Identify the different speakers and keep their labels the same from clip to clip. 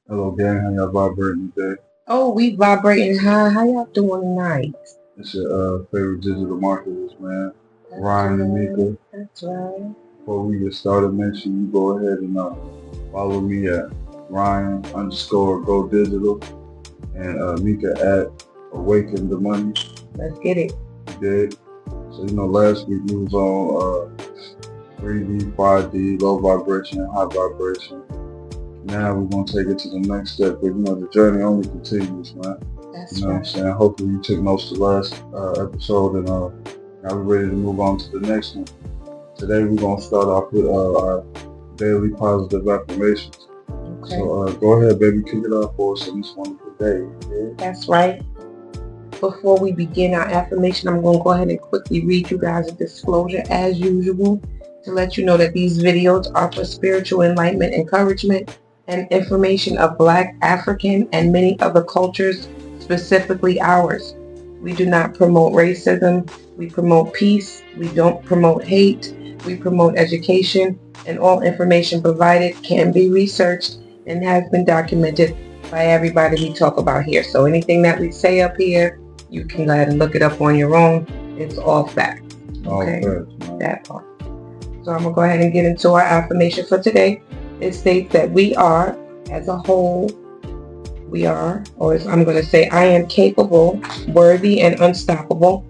Speaker 1: Hello, gang. How y'all vibrating today?
Speaker 2: Oh, we vibrating high. How y'all doing tonight?
Speaker 1: It's your favorite digital marketers, man.
Speaker 2: That's
Speaker 1: Ryan and
Speaker 2: right.
Speaker 1: Mika.
Speaker 2: That's right.
Speaker 1: Before we get started, make sure you go ahead and follow me at Ryan_Go Digital and Mika at Awaken the Money.
Speaker 2: Let's get it.
Speaker 1: You did. So, last week we was on 3D, 5D, low vibration, and high vibration. Now we're going to take it to the next step, but the journey only continues, man.
Speaker 2: That's
Speaker 1: What I'm
Speaker 2: right.
Speaker 1: saying? Hopefully you took notes of the last episode and now we're ready to move on to the next one. Today we're going to start off with our daily positive affirmations.
Speaker 2: Okay.
Speaker 1: So go ahead, baby, kick it off for us on this wonderful day. Yeah?
Speaker 2: That's right. Before we begin our affirmation, I'm going to go ahead and quickly read you guys a disclosure as usual to let you know that these videos are for spiritual enlightenment, encouragement, and information of Black, African, and many other cultures, specifically ours. We do not promote racism. We promote peace. We don't promote hate. We promote education, and all information provided can be researched and has been documented by everybody we talk about here. So anything that we say up here, you can go ahead and look it up on your own. It's all facts. Okay, that part. So I'm going to go ahead and get into our affirmation for today. It states that we are, as a whole, I'm going to say, I am capable, worthy, and unstoppable.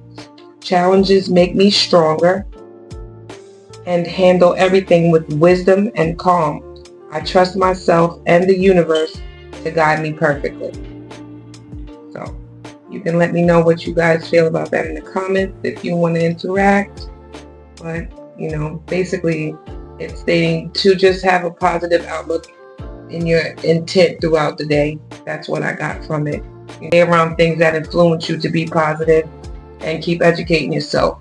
Speaker 2: Challenges make me stronger and handle everything with wisdom and calm. I trust myself and the universe to guide me perfectly. So you can let me know what you guys feel about that in the comments if you want to interact. But, basically it's stating to just have a positive outlook in your intent throughout the day. That's what I got from it. You stay around things that influence you to be positive and keep educating yourself.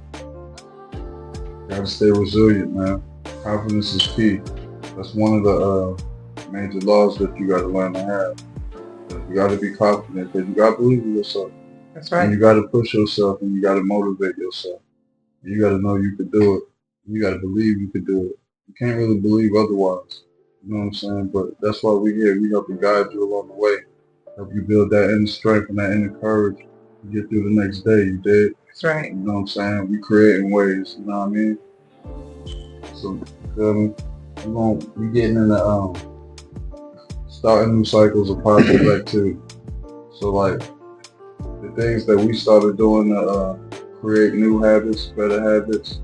Speaker 1: Gotta stay resilient, man. Confidence is key. That's one of the major laws that you gotta learn to have. You gotta be confident because you gotta believe in yourself.
Speaker 2: That's right.
Speaker 1: And you gotta push yourself and you gotta motivate yourself. You gotta know you could do it. You gotta believe you could do it. You can't really believe otherwise. You know what I'm saying? But that's why we're here. We help to guide you along the way. Help you build that inner strength and that inner courage to get through the next day. You did?
Speaker 2: That's right.
Speaker 1: You know what I'm saying? We creating ways, you know what I mean? So, you feel me? We're going to be getting into starting new cycles of positive activity. So, like, the things that we started doing to create new habits, better habits,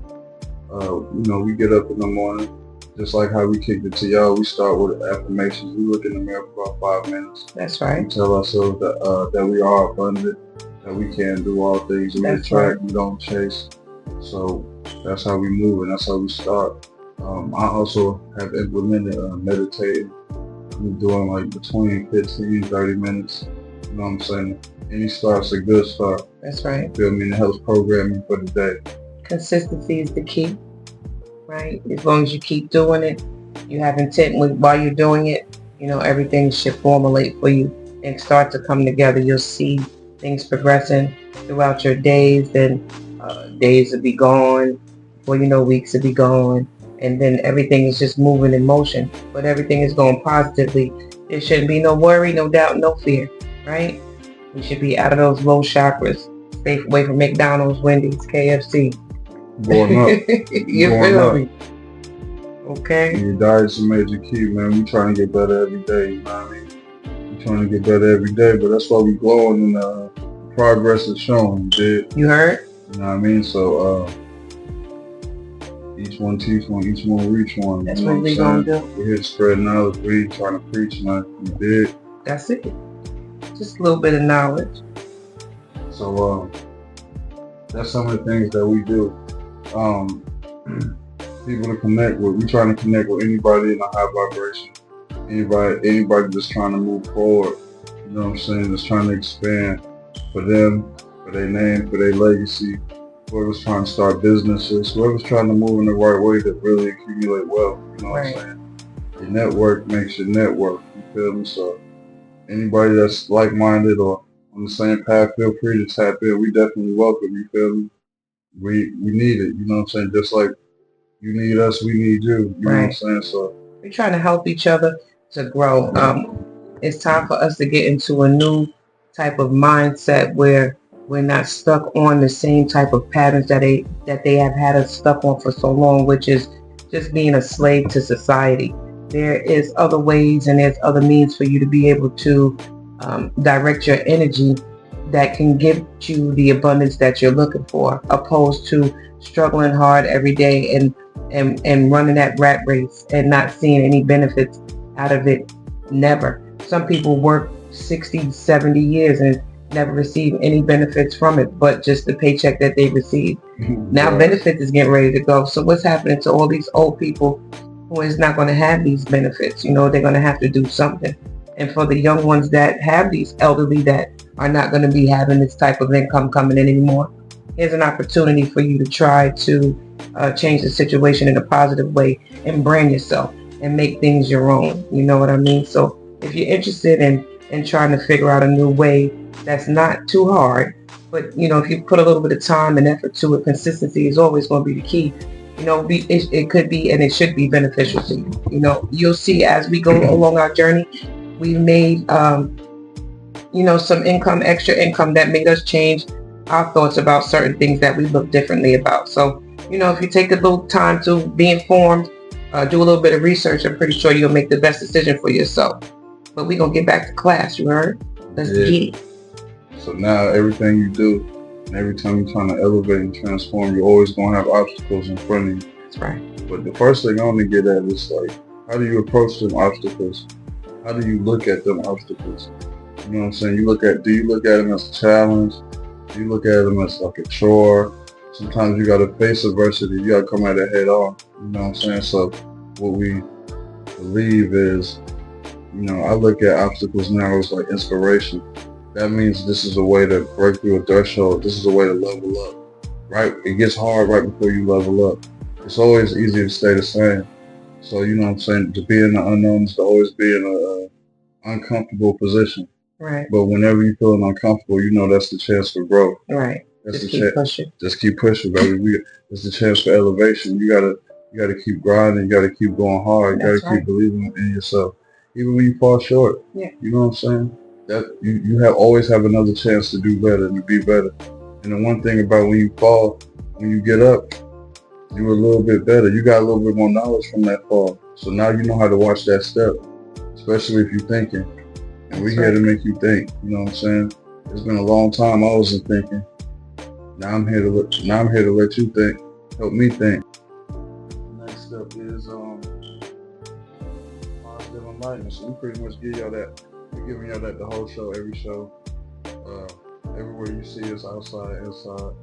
Speaker 1: we get up in the morning, just like how we kicked it to y'all. We start with affirmations. We look in the mirror for about 5 minutes.
Speaker 2: That's right.
Speaker 1: We tell ourselves that we are abundant, that we can do all things. We attract, we don't chase. So that's how we move and that's how we start. I also have implemented meditating. I'm doing like between 15 30 minutes. You know what I'm saying? Any start's a good start.
Speaker 2: That's right.
Speaker 1: You feel me? It helps program you for the day.
Speaker 2: Consistency is the key, right? As long as you keep doing it, you have intent while you're doing it, everything should formulate for you and start to come together. You'll see things progressing throughout your days, then days will be gone, before you know, weeks will be gone, and then everything is just moving in motion, but everything is going positively. There shouldn't be no worry, no doubt, no fear, right? We should be out of those low chakras. Stay away from McDonald's, Wendy's, KFC.
Speaker 1: Going up.
Speaker 2: You feel me? Okay.
Speaker 1: And your diet's a major key, man. We trying to get better every day, you know what I mean? We trying to get better every day, but that's why we glowing and progress is shown, you did?
Speaker 2: You heard?
Speaker 1: You know what I mean? So each one teach one, each one reach one.
Speaker 2: That's what we gonna do.
Speaker 1: We're here to spread knowledge. We ain't trying to preach nothing, you did?
Speaker 2: That's it. Just a little bit of knowledge.
Speaker 1: So that's some of the things that we do. People to connect with. We trying to connect with anybody in a high vibration. Anybody just trying to move forward. You know what I'm saying? Just trying to expand for them, for their name, for their legacy. Whoever's trying to start businesses, whoever's trying to move in the right way to really accumulate wealth. You know what I'm saying? Your network makes your network. You feel me? So anybody that's like-minded or on the same path, feel free to tap in. We definitely welcome. You feel me? We need it. You know what I'm saying? Just like you need us, we need you. You know what I'm saying? So
Speaker 2: we're trying to help each other to grow. It's time for us to get into a new type of mindset where we're not stuck on the same type of patterns that they have had us stuck on for so long, which is just being a slave to society. There is other ways and there's other means for you to be able to direct your energy that can give you the abundance that you're looking for, opposed to struggling hard every day and running that rat race and not seeing any benefits out of it. Never. Some people work 60, 70 years and never receive any benefits from it, but just the paycheck that they receive. Now
Speaker 1: Right.
Speaker 2: benefits is getting ready to go. So what's happening to all these old people who is not going to have these benefits? You know, they're going to have to do something. And for the young ones that have these elderly that are not going to be having this type of income coming in anymore, here's an opportunity for you to try to change the situation in a positive way and brand yourself and make things your own. You know what I mean? So if you're interested in trying to figure out a new way that's not too hard, but you know, if you put a little bit of time and effort to it, consistency is always going to be the key. You know, it could be and it should be beneficial to you. You know, you'll see as we go along our journey, we've made you know, some income, extra income that made us change our thoughts about certain things that we look differently about. So, you know, if you take a little time to be informed, do a little bit of research, I'm pretty sure you'll make the best decision for yourself. But we're going to get back to class, you heard? Let's
Speaker 1: Yeah.
Speaker 2: get it.
Speaker 1: So now everything you do and every time you're trying to elevate and transform, you're always going to have obstacles in front of you.
Speaker 2: That's right.
Speaker 1: But the first thing I want to get at is like, how do you approach them obstacles? How do you look at them obstacles? You know what I'm saying? Do you look at them as a challenge? Do you look at them as like a chore? Sometimes you got to face adversity. You got to come at it head on. You know what I'm saying? So what we believe is, you know, I look at obstacles now as like inspiration. That means this is a way to break through a threshold. This is a way to level up. Right? It gets hard right before you level up. It's always easy to stay the same. So, you know what I'm saying? To be in the unknown is to always be in a uncomfortable position.
Speaker 2: Right.
Speaker 1: But whenever you're feeling uncomfortable, you know that's the chance for growth.
Speaker 2: Right.
Speaker 1: That's
Speaker 2: Just
Speaker 1: the
Speaker 2: keep pushing.
Speaker 1: Just keep pushing, baby. It's the chance for elevation. You gotta keep grinding. You gotta keep going hard. You gotta keep believing in yourself, even when you fall short.
Speaker 2: Yeah.
Speaker 1: You know what I'm saying? That you always have another chance to do better and to be better. And the one thing about when you fall, when you get up, you're a little bit better. You got a little bit more knowledge from that fall. So now you know how to watch that step, especially if you're thinking. And we're here to make you think. You know what I'm saying? It's been a long time I wasn't thinking. Now I'm here to let you think. Help me think. Next step is positive enlightenment. So we pretty much give y'all that. We're giving y'all that the whole show, every show. Everywhere you see us, outside, inside.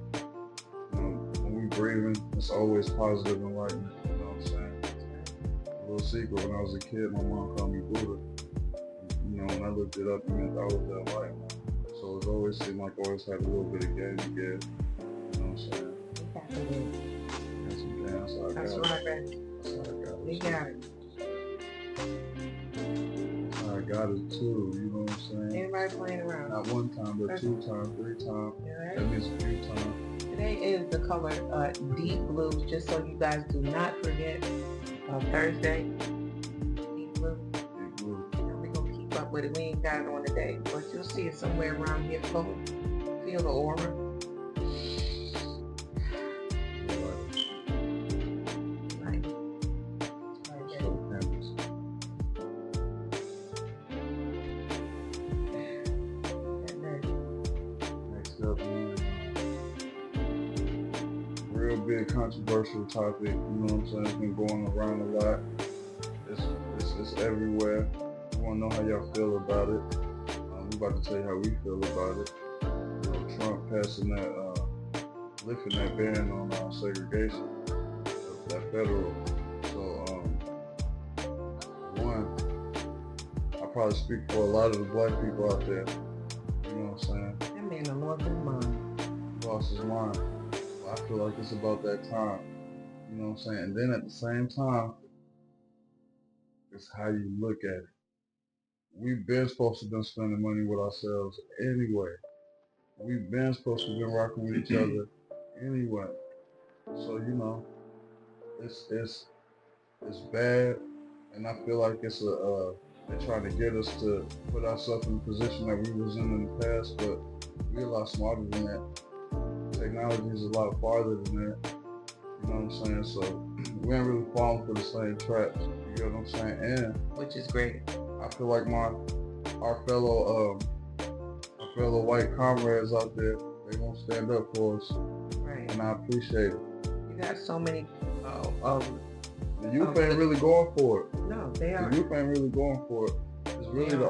Speaker 1: You know, when we breathing, it's always positive enlightenment. You know what I'm saying? A little secret. When I was a kid, my mom called me Buddha. You know, when I looked it up, it meant I was that light. So it's always seemed like I always had a little bit of game to give. You know what I'm saying? That's some dance.
Speaker 2: That's right, man. We got it.
Speaker 1: I got it too, you know what I'm saying?
Speaker 2: Everybody playing around.
Speaker 1: Not one time, but 2 times, 3 times.
Speaker 2: Right.
Speaker 1: That means a few times.
Speaker 2: Today is the color deep blue, just so you guys do not forget. Thursday, deep blue.
Speaker 1: Deep blue.
Speaker 2: And we're going to keep up with it. We ain't got it on today, but you'll see it somewhere around here. Feel the aura.
Speaker 1: Real big controversial topic, you know what I'm saying? It's been going around a lot. It's everywhere. We want to know how y'all feel about it. We're about to tell you how we feel about it. You know, Trump passing that, lifting that ban on segregation, that federal. So, one, I probably speak for a lot of the black people out there. You know what I'm saying?
Speaker 2: That man lost his mind.
Speaker 1: He lost his mind. I feel like it's about that time. You know what I'm saying? And then at the same time, it's how you look at it. We've been supposed to been spending money with ourselves anyway. We've been supposed to been rocking with each other anyway. So, you know, it's bad, and I feel like it's they're trying to get us to put ourselves in the position that we was in the past, but we're a lot smarter than that. Technology is a lot farther than that. You know what I'm saying? So we ain't really falling for the same traps. You get what I'm saying? And
Speaker 2: which is great.
Speaker 1: I feel like our fellow white comrades out there, they gonna stand up for us.
Speaker 2: Right.
Speaker 1: And I appreciate it.
Speaker 2: You got so many
Speaker 1: the youth ain't really going for it.
Speaker 2: No, they are.
Speaker 1: The youth ain't really going for it. It's really the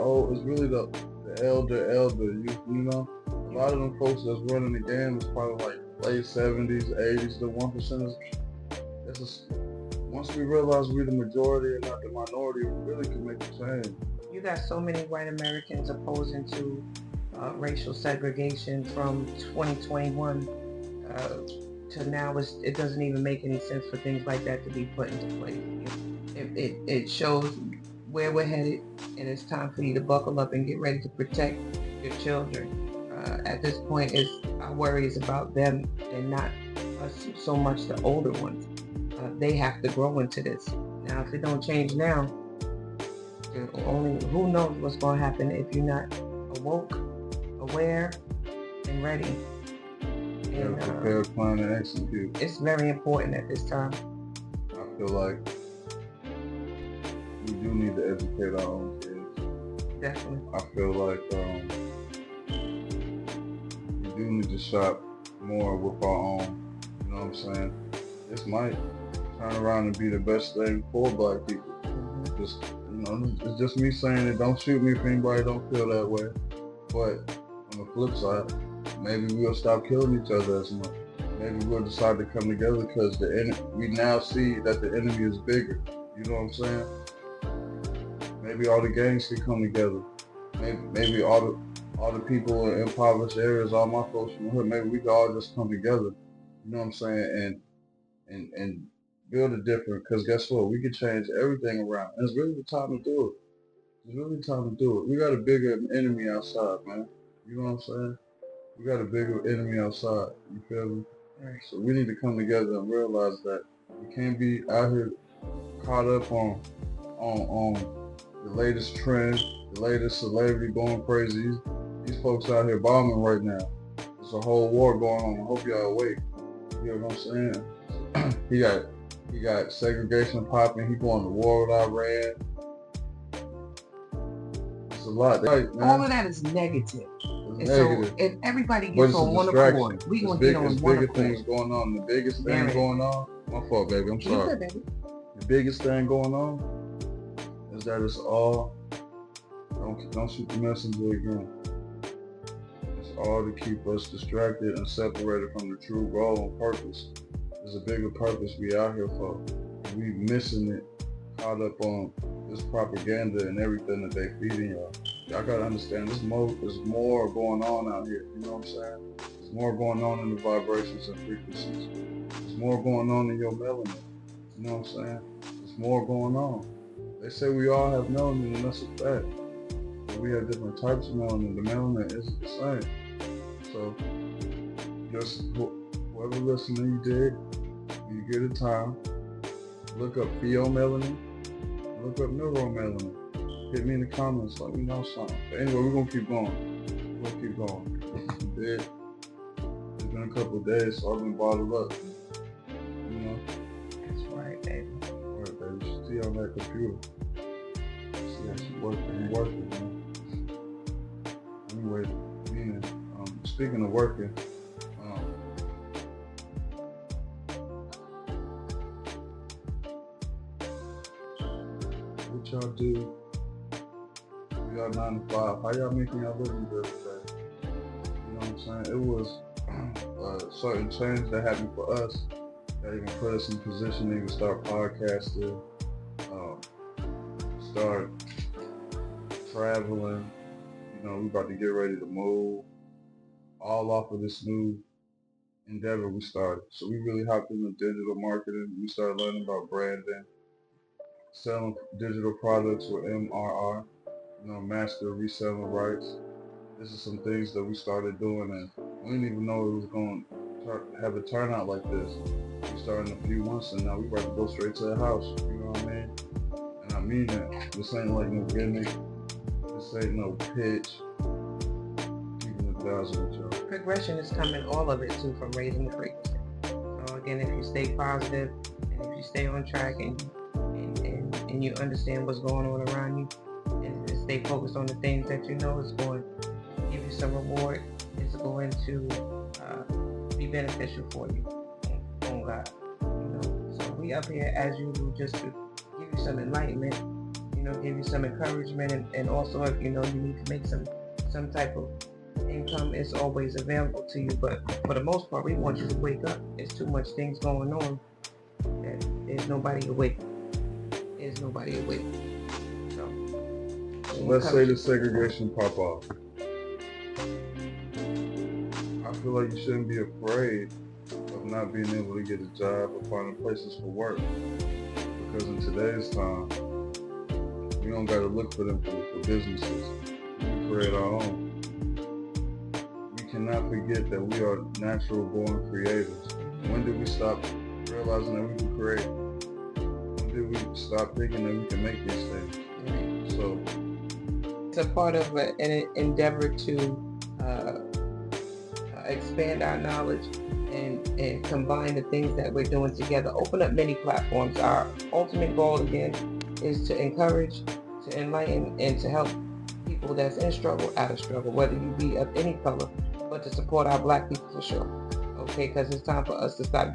Speaker 1: elder youth, you know? A lot of them folks that's running the game is probably like late 70s, 80s, the 1%. Once we realize we're the majority and not the minority, we really can make a change.
Speaker 2: You got so many white Americans opposing to racial segregation from 2021 to now. It doesn't even make any sense for things like that to be put into place. It shows where we're headed, and it's time for you to buckle up and get ready to protect your children. At this point, our worry is about them and not us so much the older ones. They have to grow into this. Now, if it don't change now, who knows what's going to happen if you're not awoke, aware, and ready. And
Speaker 1: prepare, plan, and execute.
Speaker 2: It's very important at this time.
Speaker 1: I feel like we do need to educate our own kids.
Speaker 2: Definitely.
Speaker 1: I feel like we do need to shop more with our own. You know what I'm saying? This might turn around and be the best thing for black people. Mm-hmm. It's just me saying it. Don't shoot me if anybody don't feel that way. But on the flip side, maybe we'll stop killing each other as much. Maybe we'll decide to come together because we now see that the enemy is bigger. You know what I'm saying? Maybe all the gangs can come together. Maybe all the people in impoverished areas, all my folks from the hood, maybe we can all just come together. You know what I'm saying? And build it different. Because guess what? We can change everything around. And it's really the time to do it. It's really time to do it. We got a bigger enemy outside, man. You know what I'm saying? We got a bigger enemy outside. You feel me?
Speaker 2: Right.
Speaker 1: So we need to come together and realize that we can't be out here caught up on the latest trend, the latest celebrity going crazy. These folks out here bombing right now. There's a whole war going on. I hope y'all awake. You know what I'm saying? He got segregation popping. He going to war with Iran. It's a lot.
Speaker 2: All of that is negative. And so if everybody gets on one accord, we're going to get on one accord.
Speaker 1: There's bigger things going on. The biggest thing going on, my fault, baby, I'm sorry.
Speaker 2: Good, baby.
Speaker 1: The biggest thing going on is that it's all, don't shoot the messenger again. It's all to keep us distracted and separated from the true goal and purpose. There's a bigger purpose we out here for. We missing it, caught up on this propaganda and everything that they feeding y'all. Y'all gotta understand, there's more going on out here, you know what I'm saying? There's more going on in the vibrations and frequencies. There's more going on in your melanin, you know what I'm saying? There's more going on. They say we all have melanin, and that's a fact. But we have different types of melanin. The melanin isn't the same. So, just whoever listening, you dig, when you get a time, look up pheomelanin, look up neuromelanin. Hit me in the comments, let me know something. But anyway, we're gonna keep going. We're gonna keep going. It's been a couple of days, so I've been bottled up. You know?
Speaker 2: That's right, baby.
Speaker 1: All right, baby. You see on that computer. See how she's working, man. Anyway, speaking of working, what y'all do? We are 9 to 5. How y'all making y'all living every day? You know what I'm saying? It was a certain change that happened for us that even put us in position to even start podcasting, start traveling. You know, we about to get ready to move. All off of this new endeavor we started. So we really hopped into digital marketing. We started learning about branding, selling digital products with MRR. You know, master reselling rights. This is some things that we started doing, and we didn't even know it was going to have a turnout like this. We started in a few months, and now we about to go straight to the house. You know what I mean? And I mean that. This ain't like no gimmick. This ain't no pitch. Keeping it thousand with y'all.
Speaker 2: Progression is coming, all of it too, from raising the frequency. So again, if you stay positive and if you stay on track and you understand what's going on around you and stay focused on the things that you know is going to give you some reward, it's going to be beneficial for you on God. So we up here as usual just to give you some enlightenment, give you some encouragement, and also if you need to make some type of income, is always available to you. But for the most part, we want you to wake up. There's too much things going on that there's nobody awake. There's nobody awake. So
Speaker 1: let's say the segregation pop off. I feel like you shouldn't be afraid of not being able to get a job or finding places for work, because in today's time, we don't got to look for them for businesses. We can create our own. We cannot forget that we are natural born creators. When did we stop realizing that we can create? When did we stop thinking that we can make these things?
Speaker 2: Right.
Speaker 1: So
Speaker 2: it's a part of an endeavor to expand our knowledge and combine the things that we're doing together. Open up many platforms. Our ultimate goal again is to encourage, to enlighten, and to help people that's in struggle out of struggle, whether you be of any color, but to support our black people for sure. Okay, because it's time for us to stop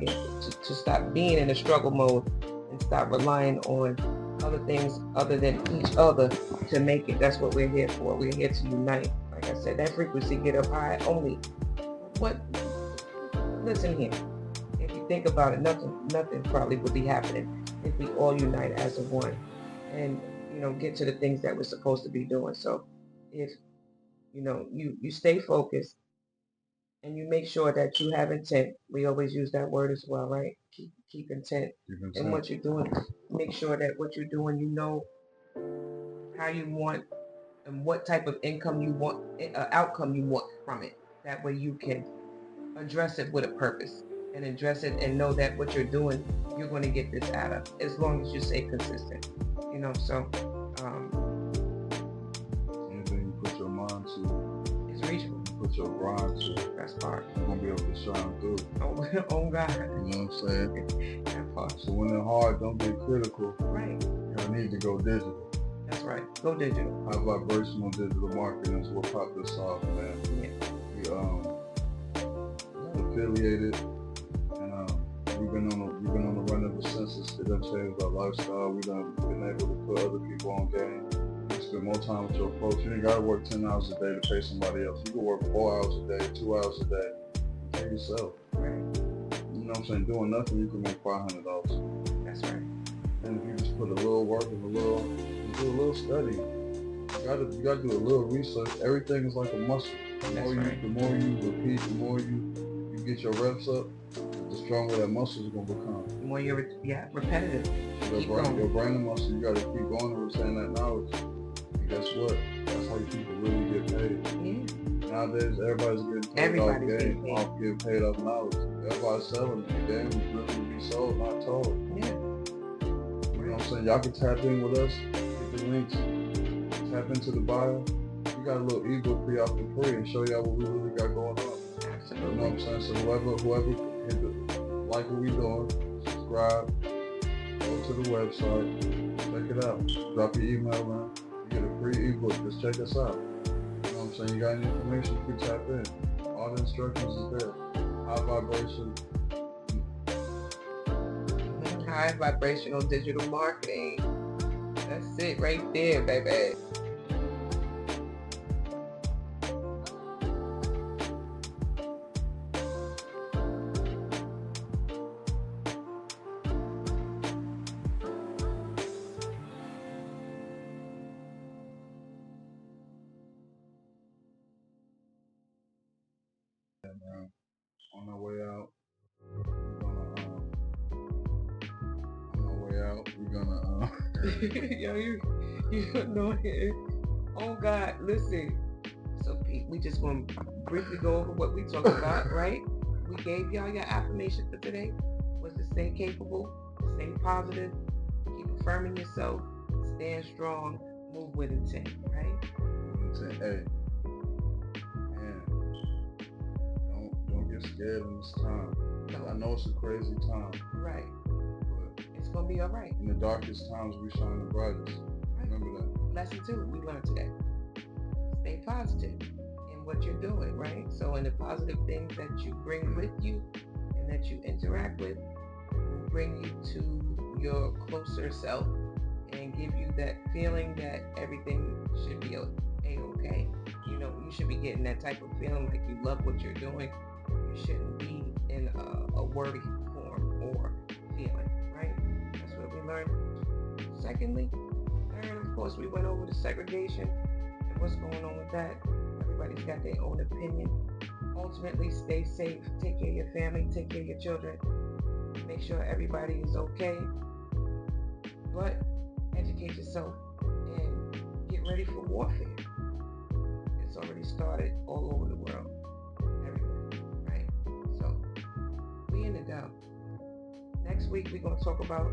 Speaker 2: being in a struggle mode and stop relying on other things other than each other to make it. That's what we're here for. We're here to unite. Like I said, that frequency get up high only. Listen here. If you think about it, nothing probably would be happening if we all unite as a one and get to the things that we're supposed to be doing. So if you stay focused and you make sure that you have intent. We always use that word as well, right? Keep intent in what you're doing. Make sure that what you're doing, how you want and what type of income you want, outcome you want from it. That way you can address it with a purpose and address it and know that what you're doing, you're going to get this out of, as long as you stay consistent. So
Speaker 1: anything you put your mind to,
Speaker 2: it's reachable.
Speaker 1: Put your grind to,
Speaker 2: that's part.
Speaker 1: You're going to be able to shine through.
Speaker 2: Oh God.
Speaker 1: You know what I'm saying?
Speaker 2: That part.
Speaker 1: So when they're hard, don't get critical.
Speaker 2: Right.
Speaker 1: You need to go digital.
Speaker 2: That's right. Go digital.
Speaker 1: High vibrational digital marketing is what popped this off, man.
Speaker 2: Yeah.
Speaker 1: We affiliated, and we've been on the run ever since. It done changed our lifestyle. We done been able to put other people on game. You spend more time with your folks. You ain't gotta work 10 hours a day to pay somebody else. You can work 4 hours a day, 2 hours a day, and pay yourself.
Speaker 2: Right.
Speaker 1: You know what I'm saying? Doing nothing, you can make $500.
Speaker 2: That's right.
Speaker 1: And if you just put a little work and do a little study, you gotta do a little research. Everything is like a muscle. The more you repeat, the more you get your reps up, the stronger that muscle is gonna become.
Speaker 2: The more you're repetitive.
Speaker 1: Your brain and muscle, you gotta keep going and retain that knowledge. And guess what? That's how people really get paid.
Speaker 2: Yeah.
Speaker 1: Nowadays, everybody's getting paid off getting paid off knowledge. Everybody's selling it. The game is really to be sold, not told.
Speaker 2: Yeah.
Speaker 1: You know what I'm saying? Y'all can tap in with us, get the links, tap into the bio. We got a little ebook for y'all for free and show y'all what we really got going on.
Speaker 2: Absolutely.
Speaker 1: You know what I'm saying? So whoever like what we doing, subscribe, go to the website, check it out. Drop your email, man. You get a free ebook. Just check us out. You know what I'm saying? You got any information, you can tap in. All the instructions is there. High vibration.
Speaker 2: High vibrational digital marketing. That's it right there, baby.
Speaker 1: On our way out, we're gonna
Speaker 2: Yo, you know it. Oh God, listen. So Pete, we just want to briefly go over what we talked about, right? We gave y'all your affirmation for today. Was to stay capable, stay positive, keep affirming yourself, stand strong, move with intent, right?
Speaker 1: Move with intent. Hey, man, don't get scared in this time. I know it's a crazy time.
Speaker 2: Right.
Speaker 1: But
Speaker 2: it's gonna be all right.
Speaker 1: In the darkest times, we shine the brightest. Right. Remember that.
Speaker 2: Lesson 2 we learned today. Stay positive in what you're doing, right? So in the positive things that you bring with you and that you interact with will bring you to your closer self and give you that feeling that everything should be a-okay. You know, you should be getting that type of feeling like you love what you're doing. You shouldn't be in a worry form or feeling, right? That's what we learned. Secondly, third, of course, we went over the segregation and what's going on with that. Everybody's got their own opinion. Ultimately, stay safe. Take care of your family. Take care of your children. Make sure everybody is okay. But educate yourself and get ready for warfare. It's already started all over the world. Everywhere, right? So, we in the go. Next week, we're going to talk about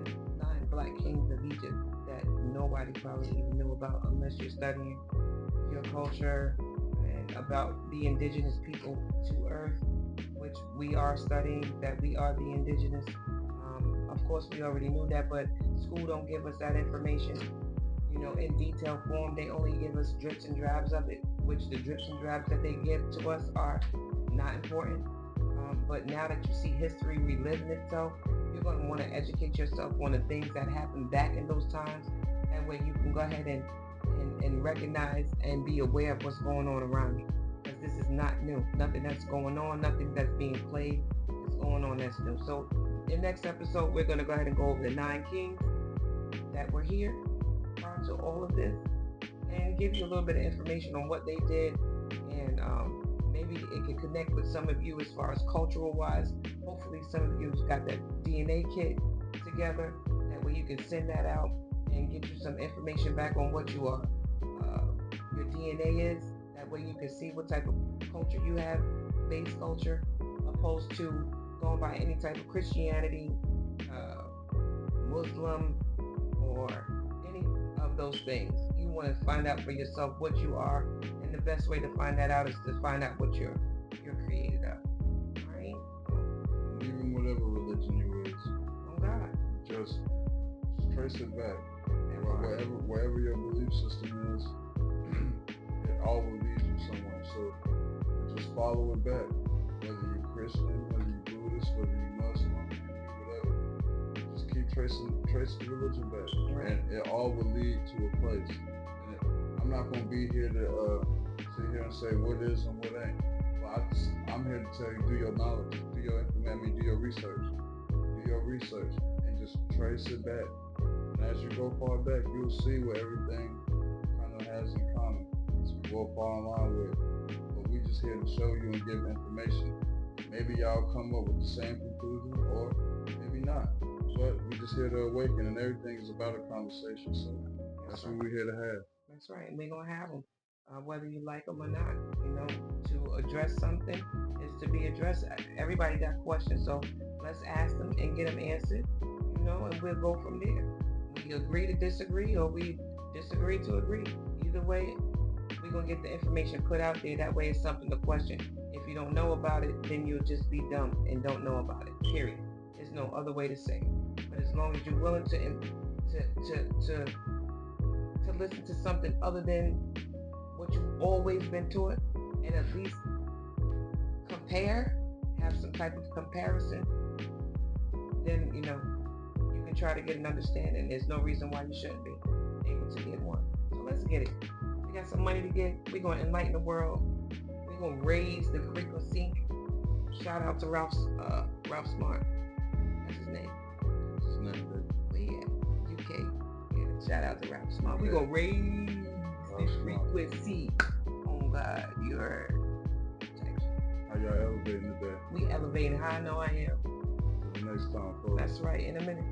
Speaker 2: the 9 black kings of Egypt that nobody probably even knew about unless you're studying your culture and about the indigenous people to Earth, which we are studying, that we are the indigenous. Of course, we already knew that, but school don't give us that information, you know, in detailed form. They only give us drips and drabs of it, which the drips and drabs that they give to us are not important. But now that you see history reliving itself, you're going to want to educate yourself on the things that happened back in those times. That way you can go ahead and recognize and be aware of what's going on around you. Because this is not new. Nothing that's going on, nothing that's being played is going on that's new. So in the next episode, we're going to go ahead and go over the 9 kings that were here prior to all of this and give you a little bit of information on what they did, and maybe it can connect with some of you as far as cultural wise. Hopefully some of you got that DNA kit together. That way you can send that out and get you some information back on what you are, your DNA is. That way you can see what type of culture you have, base culture, opposed to going by any type of Christianity, Muslim, or any of those things. You want to find out for yourself what you are, and the best way to find that out is to find out what you're created of. Alright?
Speaker 1: Even whatever religion you is.
Speaker 2: Oh God.
Speaker 1: Just trace it back. Wherever your belief system is, it all will lead you somewhere. So you just follow it back. Whether you're Christian, whether you're Buddhist, whether you're Muslim, whatever. Just keep tracing the religion back. Right. And it all will lead to a place. And I'm not going to be here to sit here and say what is and what ain't. Well, I'm here to tell you, do your knowledge, do your research. Do your research and just trace it back. And as you go far back, you'll see what everything kind of has in common. So we'll fall in line with. But we just here to show you and give information. Maybe y'all come up with the same conclusion, or maybe not. But we're just here to awaken, and everything is about a conversation. So that's what we're here to have.
Speaker 2: That's right, and we're gonna have them, whether you like them or not. You know, to address something is to be addressed. Everybody got questions, so let's ask them and get them answered. You know, and we'll go from there. We agree to disagree, or we disagree to agree. Either way, we're gonna get the information put out there. That way, it's something to question. If you don't know about it, then you'll just be dumb and don't know about it. Period. There's no other way to say it. But as long as you're willing to listen to something other than what you've always been taught, and at least have some type of comparison, then you know you can try to get an understanding. There's no reason why you shouldn't be able to get one. So let's get it. We got some money to get. We're going to enlighten the world. We're going to raise the frequency. Shout out to Ralph Smart. That's his name. Yeah, UK. Yeah, shout out to Ralph Smart. We're going to raise the frequency. Oh God, you heard.
Speaker 1: How y'all elevating today?
Speaker 2: We elevating. How I know I am.
Speaker 1: Till the next time, folks.
Speaker 2: That's right. In a minute.